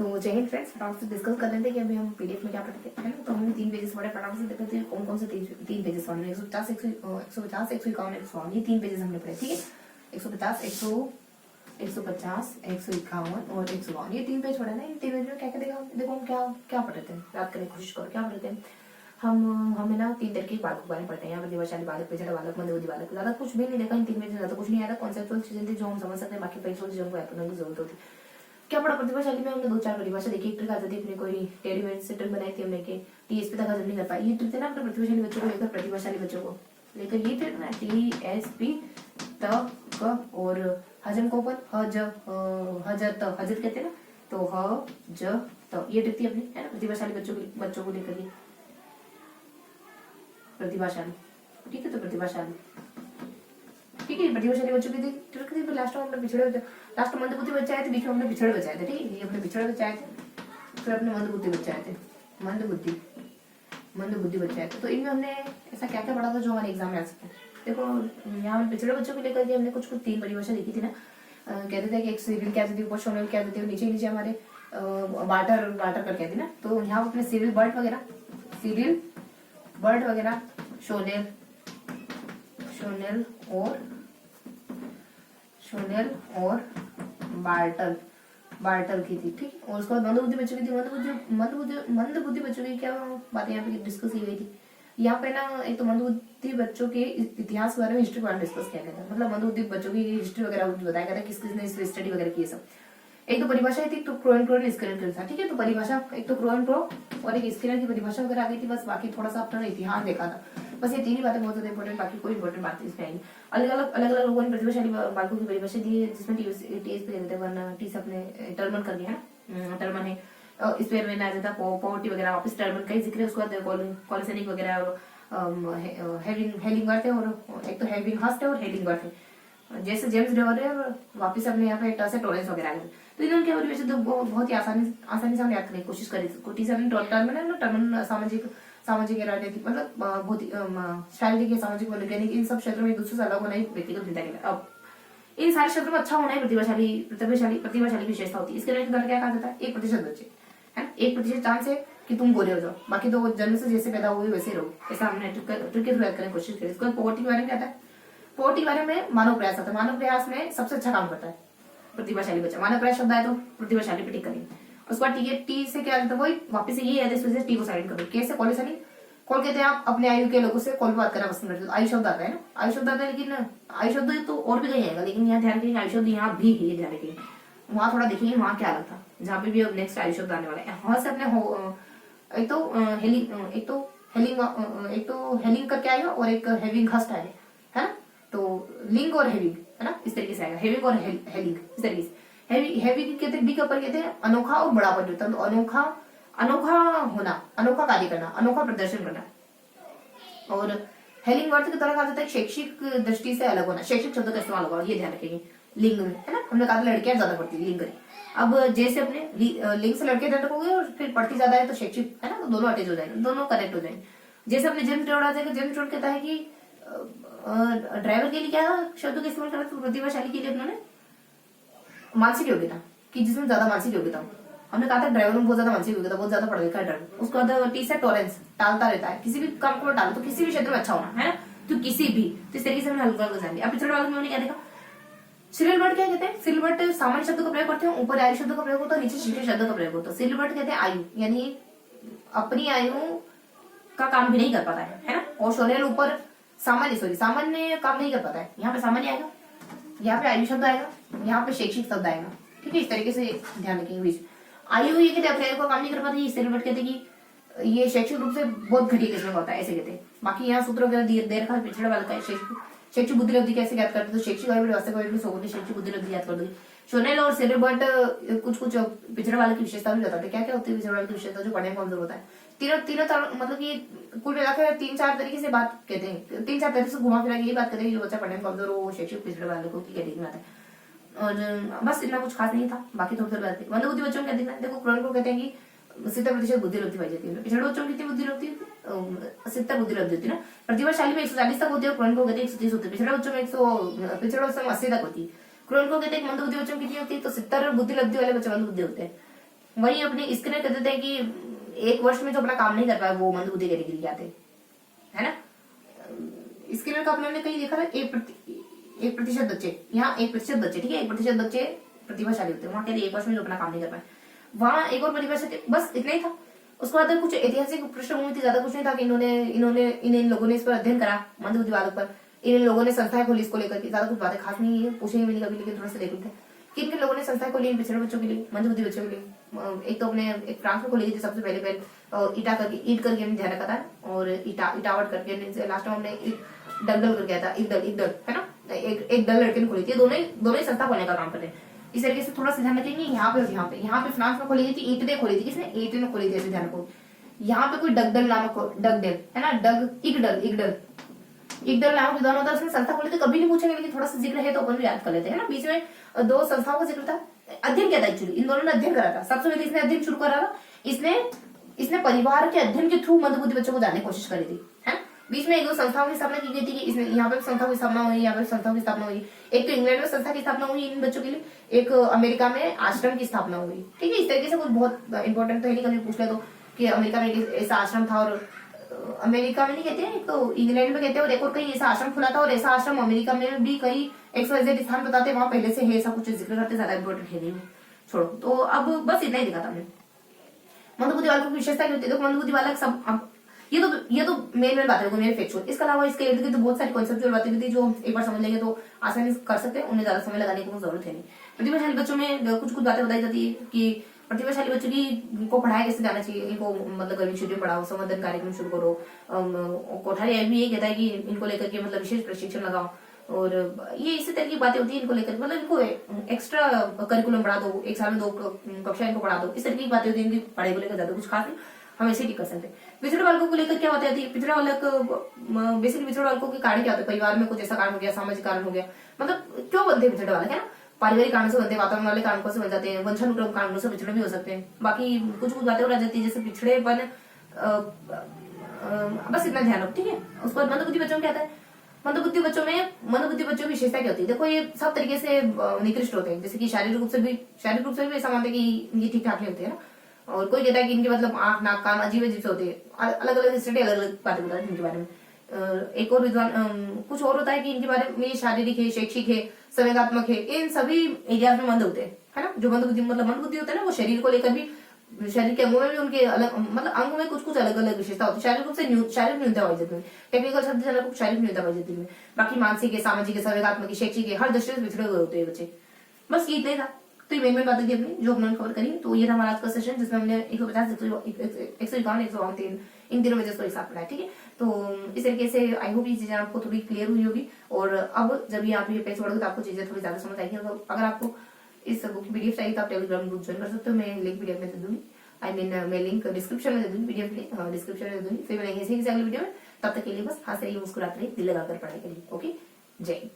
तो जय हिंद फ्रेंड्स, फटाफट से डिस्कस कर लेते हैं कि अभी हम पीडीएफ में क्या पढ़ते हैं, है ना। तो हमने 3 पेजेस पढ़े, फटाफट से देखते हैं कौन कौन से 3 पेजेस पढ़े। 150, 151, 151, ये 3 पेजेस हमने पढ़े, ठीक है। 150, 150, 151 और 152, ये 3 पेज पढ़े ना। इन 3 पेज में क्या क्या देखो हम क्या क्या पढ़ रहे थे, याद करने की कोशिश करो क्या पढ़ रहे थे हमें ना 3 तरह के बालक के बारे में पढ़ते हैं। यहाँ पर दिवाशाली बालक, पिछड़ा बालक, मंदबुद्धि बालक। ज्यादा कुछ भी नहीं देखा इन 3 पेज में, ज्यादा कुछ नहीं आया। कॉन्सेप्चुअल चीजें थी जो हम समझ सकते हैं, बाकी पेज चीजों को अपनाने की जरूरत होती। क्या पढ़ा प्रतिभाशाली में हमने 2-4 परिभाषा देखी। एक ट्रिक आती थी अपने कोई टेलीविजन से ट्रिक बनाई थी हमने के टीएसपी तक हजम नहीं कर पाई। ये ट्रिक थे ना अपने प्रतिभाशाली बच्चों को लेकर, प्रतिभाशाली बच्चों को लेकर ये ट्रिक ना टीएसपी तक और हजम को अपन हजर कहते हैं ना, तो ये ट्रिक थी अपनी, है ना, प्रतिभाशाली बच्चों को लेकर ये प्रतिभाशाली, ठीक है। तो प्रतिभाशाली ठीक है, प्रतिभाशाली बच्चों की ट्रिक थी। लास्ट में हमने पिछड़े लास्ट में मंदबुद्धि बच्चे आए थे, बीच में हमने पिछड़े बच्चे आए थे, ठीक है। ये अपने पिछड़े बच्चे आए थे, फिर अपने मंदबुद्धि बच्चे आए थे, मंदबुद्धि बच्चे आए थे। तो इनमें हमने ऐसा क्या क्या पढ़ा था जो हमारे एग्जाम में आ सके। देखो यहाँ पिछड़े बच्चों को लेकर के हमने कुछ 3 परिभाषा लिखी थी ना। कहते थे कि एक सिविल क्या देती है, ऊपर शोनल क्या देती है, नीचे हमारे वाटर कर कहती ना। तो यहाँ अपने सिविल बर्ड वगैरह शोनेल और बार्टर की थी, ठीक। और उसके बाद मंदबुद्धि बच्चों की थी। मंदबुद्धि बच्चों की क्या बातें यहाँ पे डिस्कस की गई थी। यहाँ पे ना एक तो मंदबुद्धि बच्चों के इतिहास के बारे में, हिस्ट्री के बारे में डिस्कस किया गया था। मतलब मंदबुद्धि बच्चों की हिस्ट्री वगैरह बताया गया था, किस किसने स्टडी वगैरह की सब। एक तो परिभाषा थी, तो क्रो एंड क्रो स्किनर था, ठीक है। तो परिभाषा एक तो क्रो एंड क्रो और एक स्किनर की परिभाषा वगैरह आ गई थी। बस बाकी थोड़ा सा अपना इतिहास देखा था। बस ये 3 ही बातें बहुत ज्यादा इंपॉर्टेंट, बाकी कोई इंपॉर्टेंट बात इसमें आएंगी। अलग अलग लोगों ने प्रतिभाशाली बालकों की परिभाषा दी है, जिसमें टीएस पे देते हैं, वरना टी से अपने टर्मन कर दिया है। टर्मन है इस पे में आ जाता पॉवर्टी वगैरह, वापस टर्मन का ही जिक्र है। उसके बाद कॉलिसेनिक वगैरह हेलिंग वर्थ है, और एक तो हेविंग हस्ट है और हेलिंग वर्थ है। जैसे जेम्स डेवर है, और वापस अपने यहाँ पे टर्स टॉरेंस वगैरह आ गए। तो इन्होंने क्या परिभाषा तो बहुत ही आसानी से हम याद करने की कोशिश करी। टी से टर्मन है ना, टर्मन सामाजिक राजनीतिक, मतलब बहुत शारीरिक, सामाजिक, वैज्ञानिक, इन सब क्षेत्रों में एक दूसरे से अलग होना ही व्यक्तिगत चिंता के लिए। अब इन सारे क्षेत्रों में अच्छा होना ही प्रतिभाशाली विशेषता होती है। इसके लिए दर क्या कहा जाता है, 1% बच्चे, है ना। 1% चांस है कि तुम गोरे हो जाओ, बाकी तो जन्म से जैसे पैदा हुए वैसे रहो। ऐसा हमने ट्रिक के थ्रू याद करने की कोशिश करी। इसके बाद पॉवर्टी के बारे में क्या आता है, पॉवर्टी के बारे में मानव प्रयास आता है। मानव प्रयास में सबसे अच्छा काम करता है प्रतिभाशाली बच्चा। मानव प्रयास शब्द आए तो प्रतिभाशाली पे टिक करेंगे। उसके बाद टी से क्या आता है, वही वापस से ये है, टी को साइड करो। कैसे कॉलिसनिक, कॉल कहते हैं आप अपने आयु के लोगों से कॉल बात करना पसंद करते हो। आयु शब्द आता है ना, आयु शब्द आता है, लेकिन आयु शब्द तो और भी कहीं आएगा, लेकिन यहाँ ध्यान रखिए आयु शब्द यहाँ भी है, ध्यान रखिए। वहां थोड़ा देखिए वहां क्या अलग था, जहाँ पे भी अब नेक्स्ट आयु शब्द आने वाला है। वहां से अपने एक तो हेलिंग करके आएगा और एक हेविंग हस्ट आएगा, है ना। तो लिंग और हेविंग, है ना, इस तरीके से आएगा, हेविंग और हेलिंग इस तरीके से। हेविंग कहते हैं डी के ऊपर कहते हैं अनोखा और बड़ापन होता है। तो अनोखा होना, अनोखा कार्य करना, अनोखा प्रदर्शन करना। और हेलिंग वर्थ की तरह कहा जाता है शैक्षिक दृष्टि से अलग होना, शैक्षिक शब्द का इस्तेमाल होगा, ये ध्यान रखेंगे। लिंग में, है ना, हमने कहा लड़कियां ज्यादा पढ़ती है लिंग करें। अब जैसे अपने लिंग से लड़के ज्यादा होंगे और फिर पढ़ती ज्यादा है तो शैक्षिक, है ना, तो दोनों अटैच हो जाएंगे, दोनों कनेक्ट हो जाएंगे। जैसे अपने जेम्स टोड आ जाएगा। जेम्स टोड कहता है कि ड्राइवर के लिए क्या शब्द का इस्तेमाल करा, प्रतिभाशाली के लिए उन्होंने मानसिक योग्यता, कि जिसमें ज्यादा मानसिक योग्यता हो। हमने कहा था ड्राइवर में बहुत ज्यादा मानसिक योग्यता, बहुत ज्यादा पढ़ लिखा है ड्राइवर। उसके बाद टी से टॉरेंस, टालता रहता है, किसी भी काम को टालो, तो किसी भी क्षेत्र में अच्छा होना, है ना, तो किसी भी, तो इस तरीके से हमने हल्का जान लिया। अब पिछड़े वाले में हमने क्या देखा, सिरियल वर्ड क्या कहते हैं, सिरियल वर्ड सामान्य शब्द का प्रयोग करते हैं, ऊपर आयु शब्द का प्रयोग होता है, नीचे शिक्षण शब्द का प्रयोग होता है। सिरियल वर्ड कहते हैं आयु, यानी अपनी आयु का काम भी नहीं कर पाता है ना। और शोनेल ऊपर सामान्य काम नहीं कर पाता है, यहाँ पे सामान्य आएगा, यहाँ पे आयु शब्द आएगा, यहाँ पे शैक्षिक शब्द आएगा, ठीक है। इस तरीके से ध्यान रखेंगे। बीच आयु ये कहते हैं का काम नहीं कर पाते, सिरियल वर्ड कहते हैं कि ये शैक्षिक रूप से बहुत घटिया किस्म का होता है, ऐसे कहते हैं। बाकी यहाँ सूत्र वगैरह दे रखा है पिछड़े वाले का। शैक्षिक बुद्धि लब्धि कैसे याद करते, तो शैक्षिक शैक्षिक बुद्धि लब्धि याद कर दोगे। शोनेल और सिरियल वर्ड कुछ पिछड़े वाले की विशेषता भी बताते हैं। क्या क्या होती है पिछड़े वाले की विशेषता, जो पढ़ने में कमजोर होता है। तीनों मतलब कि कुल मिलाकर 3-4 तरीके से बात कहते हैं, 3-4 तरीके से घुमा फिरा यही बात कहते हैं कि जो बच्चा पढ़ने में कमजोर हो शैक्षिक पिछड़े वाले को की कैटेगरी में आता है। और बस इतना कुछ खास नहीं था, बाकी थोड़ी बात है। मंदबुद्धि बच्चों को क्या देखना है, देखो क्रोन को कहते हैं कि 70% बुद्धि लब्धि पाई जाती है। पिछड़े बच्चों की कितनी बुद्धि लब्धि, 70 बुद्धि लब्धि होती है ना। प्रतिभाशाली में 140 तक होती है, क्रोन को कहते हैं 130 होती है। पिछड़े बच्चों में 80 तक होती है। क्रोन को कहते हैं मंदबुद्धि बच्चों की कितनी होती है, तो 70 बुद्धि लब्धि वाले बच्चे मंदबुद्धि होते हैं। वही अपनी स्क्रीन कहते थे कि 1 वर्ष में जो अपना काम नहीं कर पाए वो मंदबुद्धि कैटेगरी के आते है ना। स्किलर का हमने कहीं देखा था 1% बच्चे, यहाँ 1% बच्चे, ठीक है, 1% बच्चे प्रतिभाशाली होते हैं, वहां कहते 1 वर्ष में जो अपना काम नहीं कर पाए। वहां एक और प्रतिभाशाली, बस इतना ही था। उसके बाद कुछ ऐतिहासिक पृष्ठभूमि थी, ज्यादा कुछ नहीं था कि इन लोगों ने इस पर अध्ययन करा मंदबुद्धि वालों पर, इन लोगों ने संस्थाएं खोली इसको लेकर के, ज्यादा कुछ बातें खास नहीं है, पूछेंगे भी नहीं कभी, लेकिन थोड़ा सा देख थे कि इनके लोगों ने संस्थाएं खोली पिछड़े बच्चों के लिए, मंदबुद्धि बच्चों के लिए। एक तो अपने एक फ्रांस में खोली थी सबसे पहले ईटा करके, ईट करके हमने ध्यान रखा था, और इटावट करके लास्ट में हमने डगडल कर गया था, एक दल है ना, एक दल लड़के ने खोली थी, दोनों ही संस्था खोलने का काम करते हैं। इस तरीके से थोड़ा सा ध्यान रखेंगे। यहाँ पे फ्रांस में खोली गई थी, ईट ने खोली थी, किसने, ईट ने खोली थी, ध्यान रखो। यहाँ पे कोई डगडल नामक, डगडल है ना, इगडल नामक विद्वान होता है, उसने संस्था खोली। तो कभी नहीं पूछेंगे, लेकिन थोड़ा सा जिक्र है तो अपन भी याद कर लेते हैं ना। बीच में 2 संस्थाओं का जिक्र था, अध्ययन किया था एक्चुअली, इन दोनों ने अध्ययन करा था। सबसे पहले इसने अध्ययन शुरू करा था, इसने परिवार के अध्ययन के थ्रू मंदबुद्धि बच्चों को जानने की कोशिश करी थी, है। बीच में 1-2 संस्थाओं की स्थापना की गई थी कि इसने यहाँ पे संस्थाओं की स्थापना हुई, यहाँ पे संस्थाओं की स्थापना हुई। एक तो इंग्लैंड में संस्था की स्थापना हुई इन बच्चों के लिए, एक अमेरिका में आश्रम की स्थापना हुई, ठीक है। इस तरीके से कुछ बहुत इंपॉर्टेंट तो है नहीं, कभी पूछ ले तो कि अमेरिका में ऐसा आश्रम था, और अमेरिका में नहीं कहते हैं, तो इंग्लैंड में कहते हैं, और एक और कहीं ऐसा आश्रम खुला था, और ऐसा आश्रम अमेरिका में भी कहीं XYZ स्थान बताते, वहां पहले से है, ऐसा कुछ जिक्र करते, ज्यादा इंपॉर्टेंट है नहीं, छोड़ो। तो अब बस इतना ही दिखा था हमने। मंदबुद्धि वालों की विशेषता क्या होती है, देखो मंदबुद्धि वाला सब, ये तो मेन बात है मेरे फैक्चुअल। इसके अलावा इसके इर्द गिर्द बहुत सारी कॉन्सेप्चुअल बातें भी थी जो एक बार समझ लेंगे तो आसानी से कर सकते हैं, उन्हें ज्यादा समय लगाने की जरूरत है नहीं। प्रतिभाशाली बच्चों में कुछ बातें बताई जाती है कि प्रतिभाशाली बच्चों की को पढ़ाया कैसे जाना चाहिए, इनको मतलब गर्मी छुट्टी में पढ़ाओ, संवर्धन कार्यक्रम शुरू करो। कोठारी भी ये कहता है कि इनको लेकर के मतलब विशेष प्रशिक्षण लगाओ, और ये इसी तरह की बातें होती है इनको लेकर, मतलब इनको एक्स्ट्रा करिकुलम बढ़ा दो, 1 साल में 2 कक्षा इनको पढ़ा दो, इस तरह की बातें होती है इनकी पढ़ाई को लेकर, ज्यादा कुछ खास नहीं, हम ऐसे ही कर सकते हैं। पिछड़े बालकों को लेकर क्या बातें आती है, पिछड़े बालक बेसिकली पिछड़े बालकों के कारण क्या होते हैं, परिवार में कुछ ऐसा कारण हो गया, सामाजिक कारण हो गया, मतलब क्यों बनते हैं पिछड़े बालक, है ना, पारिवारिक कारण से बनते हैं, वातावरण वाले कारणों से बन जाते हैं, वंशानुक्रम कारणों से पिछड़े भी हो सकते हैं। बाकी कुछ बातें और आ जाती है जैसे पिछड़ेपन, बस इतना ध्यान रखो, ठीक है। उसके बाद मंदबुद्धि बच्चों में क्या आता है, मंदबुद्धि बच्चों की विशेषता क्या होती है, देखो ये सब तरीके से निकृष्ट होते हैं, जैसे कि शारीरिक रूप से भी ऐसा मानते हैं कि ये ठीक ठाक नहीं होते हैं ना, और कोई कहता है कि इनके मतलब आंख नाक कान अजीब से होते हैं, अलग अलग स्टडी अलग अलग बातें बताते हैं इनके बारे में। एक और विद्वान कुछ और होता है कि इनके बारे में शारीरिक है, शैक्षिक है, संवेगात्मक है, इन सभी एरियाज में मंद होते हैं, है ना। जो मंदबुद्धि मतलब मंदबुद्धि होता है ना, वो शरीर को लेकर भी, शरीर के अंगों में भी उनके अलग मतलब अंगों में कुछ अलग अलग विशेषता होती है। शारीरिक रूप से शारीरिक न्यूनता पाई जाती है, टेक्निकल शब्द से अलग शारीरिक न्यूनता पाई जाती है। बाकी मानसिक है, सामाजिक है, संवेगात्मक, शैक्षिक है, हर दृष्टि से पिछड़े हुए होते हैं बच्चे। बस ये इतना ही था, तो ये मेन बातें थी अपनी जो हमने कवर करी। तो ये था हमारा आज का सेशन जिसमें हमने 150, 151, 153 इन तीनों में को एक साथ पढ़ाया, ठीक है। तो इस तरीके से आई होप ये चीजें आपको थोड़ी क्लियर हुई होगी, और अब जब ये आप ये पेज पढ़ोगे तो आपको चीजें थोड़ी ज्यादा समझ आएगी। तो अगर आपको इस बुक की PDF चाहिए तो आप टेलीग्राम ग्रुप ज्वाइन कर सकते हो, मैं लिंक PDF में दे दूंगी, मैं लिंक डिस्क्रिप्शन में दे दूंगी, PDF लिंक डिस्क्रिप्शन में दे दूंगी। फिर मिलेंगे इसी अगले वीडियो में, तब तक के लिए बस हंस रहिए, मुस्कुराते रहिए, दिल लगाकर पढ़ाई करिए। ओके, जय हिंद।